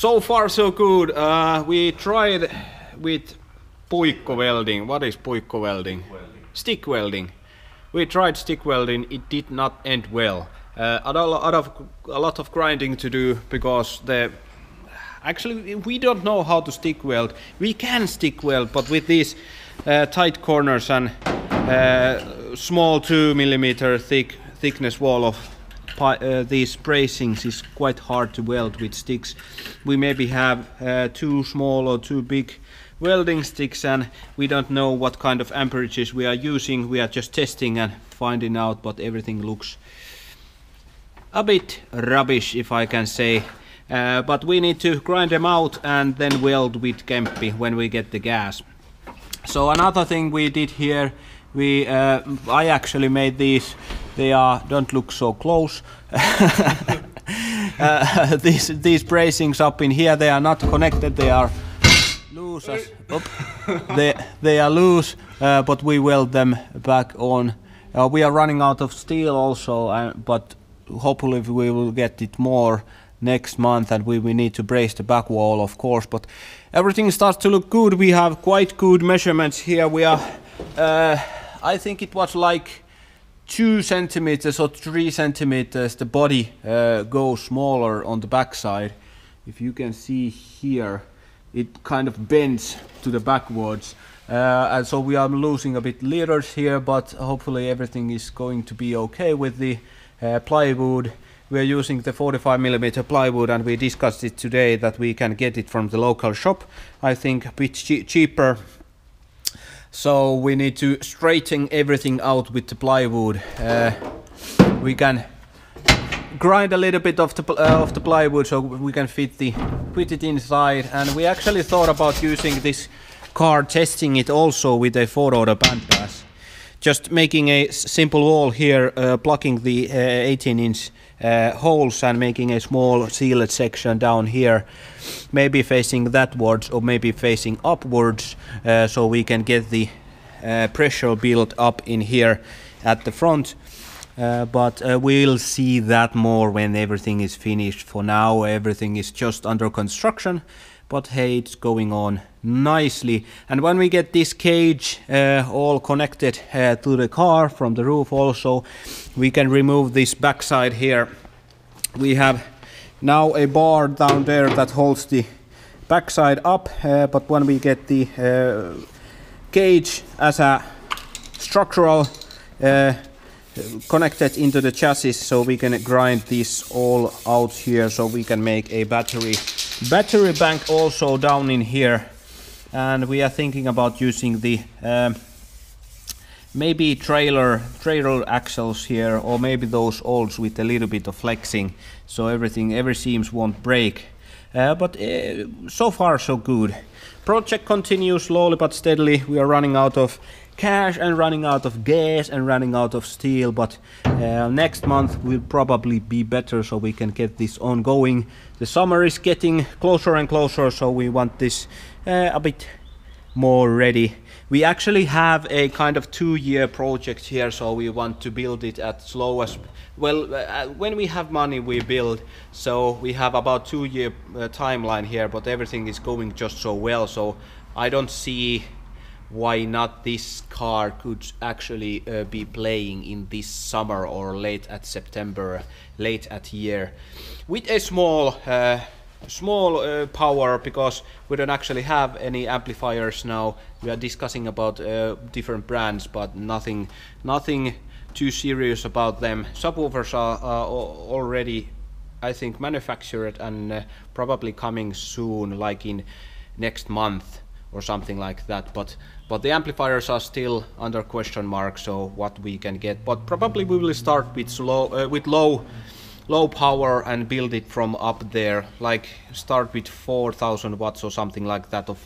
So far so good. We tried with puikko welding. What is puikko welding? Stick welding. We tried stick welding. It did not end well. A lot of grinding to do because actually we don't know how to stick weld. We can stick weld, but with these tight corners and small 2 mm thickness wall of these bracings is quite hard to weld with sticks. We maybe have too small or too big welding sticks, and we don't know what kind of amperages we are using. We are just testing and finding out, but everything looks a bit rubbish, if I can say. But we need to grind them out and then weld with Kemppi when we get the gas. So another thing we did here, I actually made these. They don't look so close. These bracings up in here, they are not connected. They are loose. They are loose, but we weld them back on. We are running out of steel also, but hopefully we will get it more next month, and we need to brace the back wall, of course. But everything starts to look good. We have quite good measurements here. We are, I think it was like 2 centimeters or 3 centimeters. The body goes smaller on the back side. If you can see here, it kind of bends to the backwards, and so we are losing a bit liters here, but hopefully everything is going to be okay with the plywood. We are using the 45 mm plywood, and we discussed it today that we can get it from the local shop, I think a bit cheaper. So we need to straighten everything out with the plywood. We can grind a little bit of the plywood so we can fit it inside. And we actually thought about using this car, testing it also with a 4-order bandpass. Just making a simple wall here, plugging the 18-inch holes and making a small sealed section down here, maybe facing thatwards or maybe facing upwards, so we can get the pressure built up in here at the front. But we'll see that more when everything is finished. For now everything is just under construction, but hey, it's going on nicely. And when we get this cage all connected to the car from the roof also, we can remove this backside here. We have now a bar down there that holds the backside up, but when we get the cage as a structural connected into the chassis, so we can grind this all out here, so we can make a battery bank also down in here. And we are thinking about using the maybe trailer axles here, or maybe those olds with a little bit of flexing, so every seams won't break. But so far so good. Project continues slowly but steadily. We are running out of cash and running out of gas and running out of steel, but next month will probably be better, so we can get this ongoing. The summer is getting closer and closer, so we want this a bit more ready. We actually have a kind of 2-year project here, so we want to build it at slow as well. When we have money we build, so we have about 2-year timeline here, but everything is going just so well, so I don't see why not this car could actually be playing in this summer or late at September, late at year, with a small power, because we don't actually have any amplifiers now. We are discussing about different brands, but nothing too serious about them. Subwoofers are already, I think, manufactured and probably coming soon, like in next month or something like that, but the amplifiers are still under question mark, so what we can get. But probably we will start with low power and build it from up there, like start with 4,000 watts or something like that, or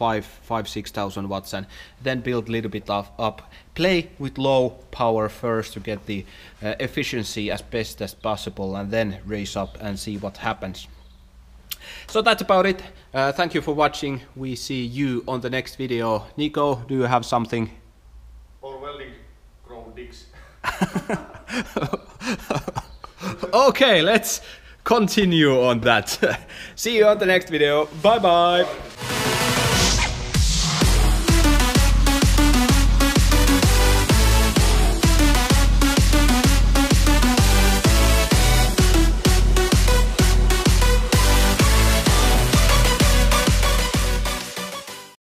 6,000 watts, and then build a little bit up. Play with low power first to get the efficiency as best as possible, and then raise up and see what happens. So that's about it. Thank you for watching. We see you on the next video. Nico, do you have something? Or welding grown dicks. Okay, let's continue on that. See you on the next video. Bye bye.